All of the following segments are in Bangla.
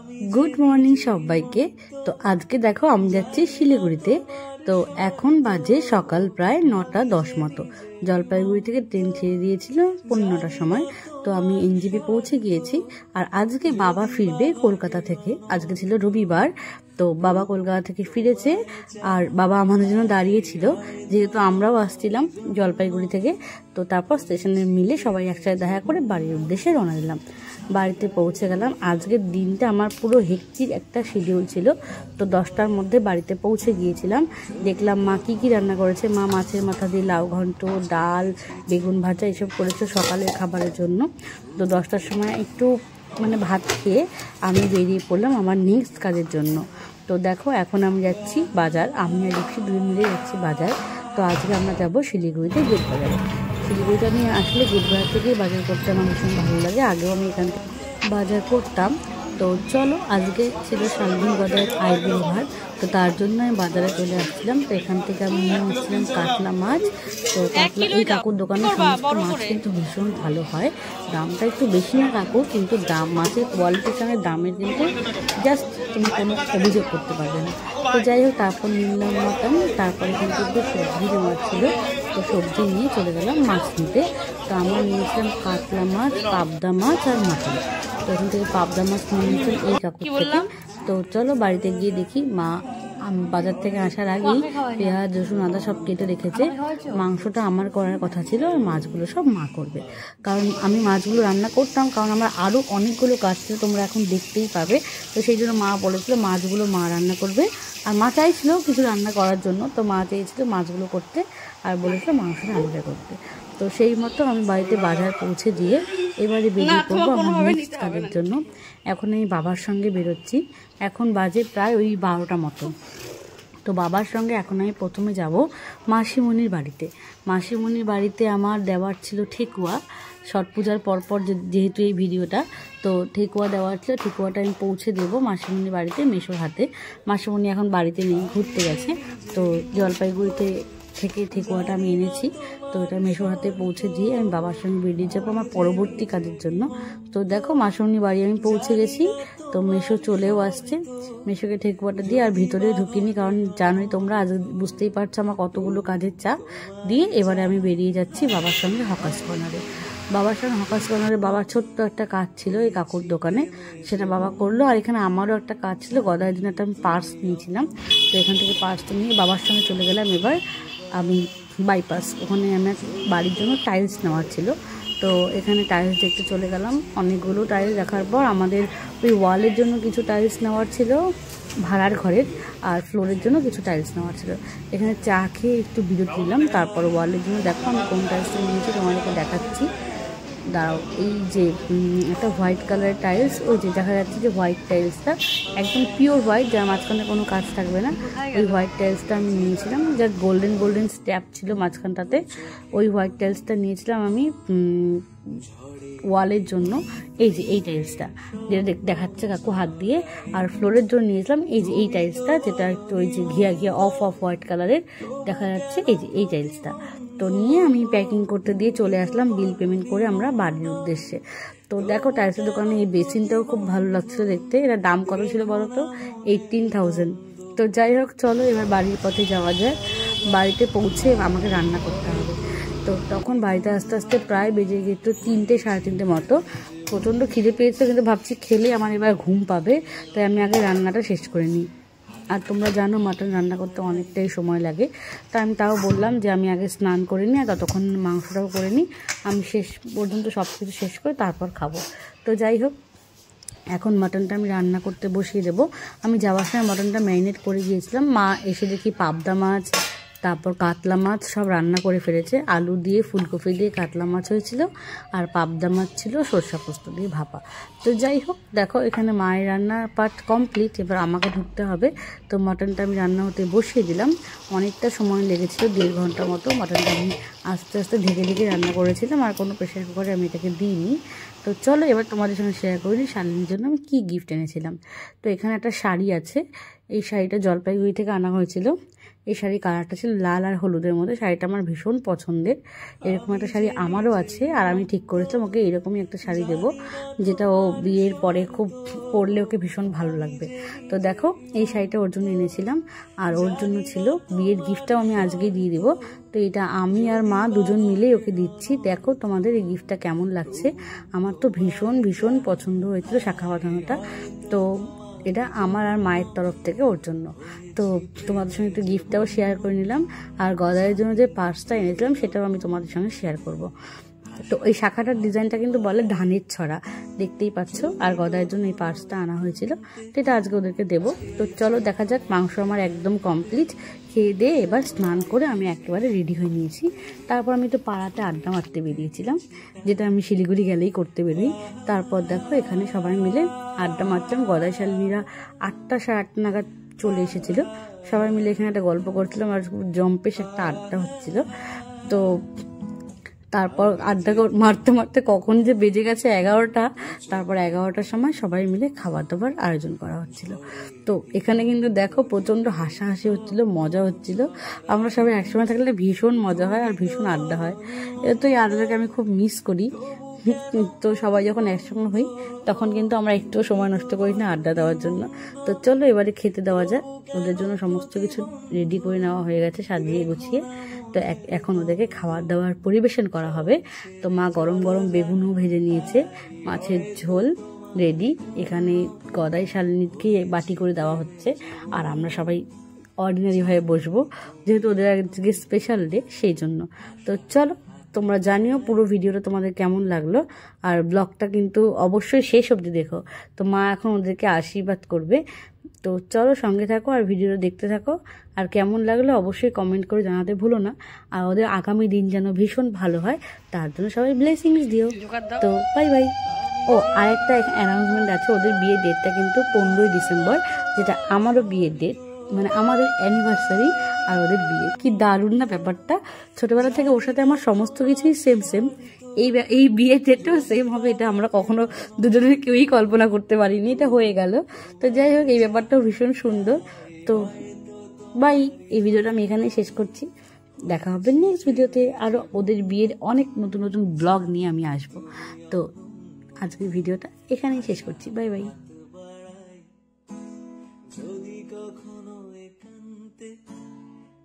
Good morning सबाइके। तो आज के देखो हम जाচ্ছি শিলিগুড়িতে। তো এখন বাজে সকাল প্রায় 9টা 10 মতো। জলপাইগুড়ি থেকে ট্রেন ছেড়ে দিয়েছিল 15টার সময়। তো আমি এনজেপি পৌঁছে গিয়েছি। আর আজকে বাবা ফিরবে কলকাতা থেকে। আজকে ছিল রবিবার। তো বাবা কলকাতা থেকে ফিরেছে আর বাবা আমাদের জন্য দাঁড়িয়েছিল, যেহেতু আমরাও আসছিলাম জলপাইগুড়ি থেকে। তো তারপর স্টেশনে মিলে সবাই একসাথে দেখা করে বাড়ির উদ্দেশ্যে রওনা দিলাম। বাড়িতে পৌঁছে গেলাম। আজকের দিনটা আমার পুরো হেক্টিক একটা শিডিউল ছিল। তো 10টার মধ্যে বাড়িতে পৌঁছে গিয়েছিলাম। দেখলাম মা কি রান্না করেছে। মা মাছের মাথা দিয়ে লাউ ঘন্ট, ডাল, বেগুন ভাজা এসব করেছে সকালের খাবারের জন্য। তো 10টার সময় একটু ভাত খেয়ে আমি বেরিয়ে পড়লাম আমার নেক্সট কাজের জন্য। তো দেখো এখন আমি যাচ্ছি বাজার, আমি আর রিক্সি দুই মিলে যাচ্ছি বাজার। তো আজকে আমরা যাবো শিলিগুড়িতে গেট বাজারে। শিলিগুড়িতে আমি আসলে গেট বাজার থেকে বাজার করতে আমার ভীষণ ভালো লাগে। আগেও আমি এখান থেকে বাজার করতাম। তো চলো, আজকে ছিল শালবন বাজারের আইবুড়ো, তো তার জন্য আমি বাজারে চলে আসছিলাম। তো এখান থেকে আমি নিয়ে আসছিলাম কাতলা মাছ। তো কাতলা এই কাকুর দোকানে সমস্ত মাছ কিন্তু ভীষণ ভালো হয়। দামটা একটু বেশি না কাকু, কিন্তু দাম মাছের কোয়ালিটির সঙ্গে দামের কিন্তু জাস্ট তুমি কোনো অভিযোগ করতে পারবে না। তো যাই হোক, তারপর নিলাম মটন। তারপরে কিন্তু একটু সবজি নেওয়ার ছিল। তো সবজি নিয়ে চলে গেলাম মাছ নিতে। তো আমরা নিয়েছিলাম কাতলা মাছ, পাবদা মাছ আর মাটন। তো এখান থেকে পাবদা মাছ নিয়ে নিয়েছিলাম এই কাকুর থেকে। তো চলো বাড়িতে গিয়ে দেখি মা বাজার থেকে আসার আগেই পেঁয়াজ, রসুন, আদা সব কেটে রেখেছে। মাংসটা আমার করার কথা ছিল আর মাছগুলো সব মা করবে। কারণ আমি মাছগুলো রান্না করতাম, কারণ আমার আরও অনেকগুলো কাজ ছিল, তোমরা এখন দেখতেই পাবে। তো সেই জন্য মা বলেছিল মাছগুলো মা রান্না করবে। আর মা চাইছিল কিছু রান্না করার জন্য, তো মা চেয়েছিল মাছগুলো করতে আর বলেছিল মাংসটা আলাদা করতে। তো সেই মতো আমি বাড়িতে বাজার পৌঁছে দিয়ে এবারে বেরিয়ে পড়বো আমার নেক্সট কাজের জন্য। এখন আমি বাবার সঙ্গে বেরোচ্ছি। এখন বাজে প্রায় ওই 12টা মতো। তো বাবার সঙ্গে এখন আমি প্রথমে যাব মাসিমণির বাড়িতে। মাসিমণির বাড়িতে আমার দেওয়ার ছিল ঠেকুয়া। ছট পূজার পরপর যেহেতু এই ভিডিওটা, তো ঠেকুয়া দেওয়ার ছিল। ঠেকুয়াটা আমি পৌঁছে দেবো মাসিমণির বাড়িতে মেসোর হাতে। মাসিমণি এখন বাড়িতে নেই, ঘুরতে গেছে। তো জলপাইগুড়িতে থেকে ঠেকুয়াটা আমি এনেছি। তো এটা মেসোর হাতে পৌঁছে দিয়ে আমি বাবার সঙ্গে বেরিয়ে যাবো আমার পরবর্তী কাজের জন্য। তো দেখো মাসিমণির বাড়ি আমি পৌঁছে গেছি। তো মেসো চলেও আসছে। মেসোকে ঠেকুয়াটা দিয়ে আর ভিতরে ঢুকিনি, কারণ জানোই তোমরা, আজ বুঝতেই পারছো আমার কতগুলো কাজের চাপ দিয়ে এবারে আমি বেরিয়ে যাচ্ছি বাবার সঙ্গে হকার্স কর্নারে। বাবার সঙ্গে হকার্স কর্নারে বাবার ছোট্ট একটা কাজ ছিল এই কাকুর দোকানে, সেটা বাবা করলো। আর এখানে আমারও একটা কাজ ছিল, গদার জন্য একটা আমি পার্স নিয়েছিলাম। তো এখান থেকে পার্সটা নিয়ে বাবার সঙ্গে চলে গেলাম এবার আমি বাইপাস। ওখানে আমার বাড়ির জন্য টাইলস নেওয়ার ছিল। তো এখানে টাইলস দেখতে চলে গেলাম। অনেকগুলো টাইলস দেখার পর আমাদের ওই ওয়ালের জন্য কিছু টাইলস নেওয়ার ছিল ভাড়ার ঘরের, আর ফ্লোরের জন্য কিছু টাইলস নেওয়ার ছিল। এখানে চা খেয়ে একটু বিরতি নিলাম। তারপর ওয়ালের জন্য দেখো আমি কোন টাইলসটা নিয়েছি তোমাদেরকে দেখাচ্ছি। দাঁড়াও, এই যে একটা হোয়াইট কালারের টাইলস, ওই যে দেখা যাচ্ছে যে হোয়াইট টাইলসটা একদম পিওর হোয়াইট, যার মাঝখানে কোনো কাজ থাকবে না, ওই হোয়াইট টাইলসটা আমি নিয়েছিলাম। যার গোল্ডেন স্ট্যাপ ছিল মাঝখানটাতে, ওই হোয়াইট টাইলসটা নিয়েছিলাম আমি ওয়ালের জন্য। এই যে এই টাইলসটা যেটা দেখাচ্ছে কাকু হাত দিয়ে। আর ফ্লোরের জন্য নিয়েছিলাম এই যে এই টাইলসটা, যেটা একটু ওই যে ঘিয়া অফ হোয়াইট কালারের দেখা যাচ্ছে, এই যে এই টাইলসটা। তো নিয়ে আমি প্যাকিং করতে দিয়ে চলে আসলাম বিল পেমেন্ট করে আমরা বাড়ির উদ্দেশ্যে। তো দেখো টাইলসের দোকানে এই বেসিনটাও খুব ভালো লাগছিল দেখতে। এটা দাম কত ছিল বলো তো? 18,000। তো যাই হোক, চলো এবার বাড়ির পথে যাওয়া যায়। বাড়িতে পৌঁছে আমাকে রান্না করতে হবে। তো তখন বাড়িতে আস্তে আস্তে প্রায় বেজে গেছে 3টে সাড়ে 3টে মতো। প্রচণ্ড খিদে পেয়েছে, কিন্তু ভাবছি খেলে আমার এবার ঘুম পাবে, তাই আমি আগে রান্নাটা শেষ করে নিই। আর তোমরা জানো মাটন রান্না করতে অনেকটাই সময় লাগে। তা আমি তাও বললাম যে আমি আগে স্নান করে নিই আর ততক্ষণ মাংসটাও করে নিই, আমি শেষ পর্যন্ত সব কিছু শেষ করে তারপর খাবো। তো যাই হোক, এখন মাটনটা আমি রান্না করতে বসিয়ে দেবো। আমি যাওয়ার সময় মাটনটা ম্যারিনেট করে গিয়েছিলাম। মা এসে দেখি পাবদা মাছ, তারপর কাতলা মাছ সব রান্না করে ফেলেছে। আলু দিয়ে ফুলকপি দিয়ে কাতলা মাছ হয়েছিল, আর পাবদা মাছ ছিল সরষা পোস্ত দিয়ে ভাপা। তো যাই হোক, দেখো এখানে মায়ের রান্নার পার্ট কমপ্লিট, এবার আমাকে ঢুকতে হবে। তো মাটনটা আমি রান্না হতে বসিয়ে দিলাম। অনেকটা সময় লেগেছিল, 1.5 ঘন্টা মতো। মাটনটা আমি আস্তে আস্তে ঢেকে রান্না করেছিলাম, আর কোনো প্রেশার কুকারে আমি এটাকে দিইনি। তো চলো এবার তোমাদের সঙ্গে শেয়ার করি শালিনীর জন্য আমি কী গিফট এনেছিলাম। তো এখানে একটা শাড়ি আছে, এই শাড়িটা জলপাইগুড়ি থেকে আনা হয়েছিল। এই শাড়ি কালারটা ছিল লাল আর হলুদের মধ্যে। শাড়িটা আমার ভীষণ পছন্দের। এরকম একটা শাড়ি আমারও আছে, আর আমি ঠিক করেছিলাম ওকে এরকমই একটা শাড়ি দেবো, যেটা ও বিয়ের পরে খুব পরলে ওকে ভীষণ ভালো লাগবে। তো দেখো এই শাড়িটা ওর জন্য এনেছিলাম, আর ওর জন্য ছিল বিয়ের গিফটটাও আমি আজকেই দিয়ে দেবো। তো এটা আমি আর মা দুজন মিলেই ওকে দিচ্ছি। দেখো তোমাদের এই গিফটটা কেমন লাগছে। আমার তো ভীষণ ভীষণ পছন্দ হয়েছিল শাখা বাঁধানোটা। তো এটা আমার আর মায়ের তরফ থেকে ওর জন্য। তো তোমাদের সঙ্গে একটু গিফটটাও শেয়ার করে নিলাম, আর গদাইয়ের জন্য যে পার্সটা এনেছিলাম সেটাও আমি তোমাদের সঙ্গে শেয়ার করব। তো এই শাখাটার ডিজাইনটা কিন্তু বলে ধানের ছড়া, দেখতেই পাচ্ছ। আর গদাইয়ের জন্য এই পার্সটা আনা হয়েছিল, তো এটা আজকে ওদেরকে দেবো। তো চলো দেখা যাক। মাংস আমার একদম কমপ্লিট। খেয়ে দিয়ে এবার স্নান করে আমি একেবারে রেডি হয়ে নিয়েছি। তারপর আমি তো পাড়াতে আড্ডা মারতে বেরিয়েছিলাম, যেটা আমি শিলিগুড়ি গেলেই করতে বেরোই। তারপর দেখো এখানে সবাই মিলে আড্ডা মারছিলাম। গদাই শালিনীরা 8টা সাড়ে 8 নাগাদ চলে এসেছিলো। সবাই মিলে এখানে একটা গল্প করছিলাম, আর জম্পেশ একটা আড্ডা হচ্ছিল। তো তারপর আড্ডা মারতে মারতে কখন যে বেজে গেছে 11টা। তারপর 11টার সময় সবাই মিলে খাবার দাবার আয়োজন করা হচ্ছিল। তো এখানে কিন্তু দেখো প্রচণ্ড হাসাহাসি হচ্ছিল, মজা হচ্ছিল। আমরা সবাই একসময় থাকলে ভীষণ মজা হয় আর ভীষণ আড্ডা হয়। তো এই আড্ডাটাকে আমি খুব মিস করি। তো সবাই যখন একসঙ্গে হই তখন কিন্তু আমরা একটুও সময় নষ্ট করি না আড্ডা দেওয়ার জন্য। তো চলো এবারে খেতে দেওয়া যায়। ওদের জন্য সমস্ত কিছু রেডি করে নেওয়া হয়ে গেছে, সাজিয়ে গুছিয়ে। তো এখন ওদেরকে খাবার দাবার পরিবেশন করা হবে। তো মা গরম গরম বেগুনও ভেজে নিয়েছে, মাছের ঝোল রেডি। এখানে গদাই শালিনীকে বাটি করে দেওয়া হচ্ছে, আর আমরা সবাই অর্ডিনারি হয়ে বসবো, যেহেতু ওদের আজকে স্পেশাল ডে সেই জন্য। তো চলো তোমরা জানিও পুরো ভিডিওটা তোমাদের কেমন লাগলো, আর ব্লগটা কিন্তু অবশ্যই শেষ অবধি দেখো। তো মা এখন ওদেরকে আশীর্বাদ করবে। তো চলো সঙ্গে থাকো আর ভিডিওটা দেখতে থাকো। আর কেমন লাগলো অবশ্যই কমেন্ট করে জানাতে ভুলো না। আর ওদের আগামী দিন যেন ভীষণ ভালো হয় তার জন্য সবাই ব্লেসিংস দিও। তো বাই বাই। ও আর একটা অ্যানাউন্সমেন্ট আছে, ওদের বিয়ের ডেটটা কিন্তু 15ই ডিসেম্বর, যেটা আমারও বিয়ের ডেট, মানে আমাদের অ্যানিভার্সারি আর ওদের বিয়ে। কি দারুণ না ব্যাপারটা। ছোটবেলা থেকে ওর সাথে আমার সমস্ত কিছুই সেম সেম। এই বিয়ের ডেটটাও সেম হবে, এটা আমরা কখনো দুজনের কেউই কল্পনা করতে পারিনি। এটা হয়ে গেল। তো যাই হোক, এই ব্যাপারটাও ভীষণ সুন্দর। তো বাই, এই ভিডিওটা আমি এখানেই শেষ করছি। দেখা হবে নেক্সট ভিডিওতে। আরও ওদের বিয়ের অনেক নতুন নতুন ব্লগ নিয়ে আমি আসবো। তো আজকের ভিডিওটা এখানেই শেষ করছি। Bye bye. যদি কখনো একান্তে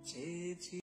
চেয়েছি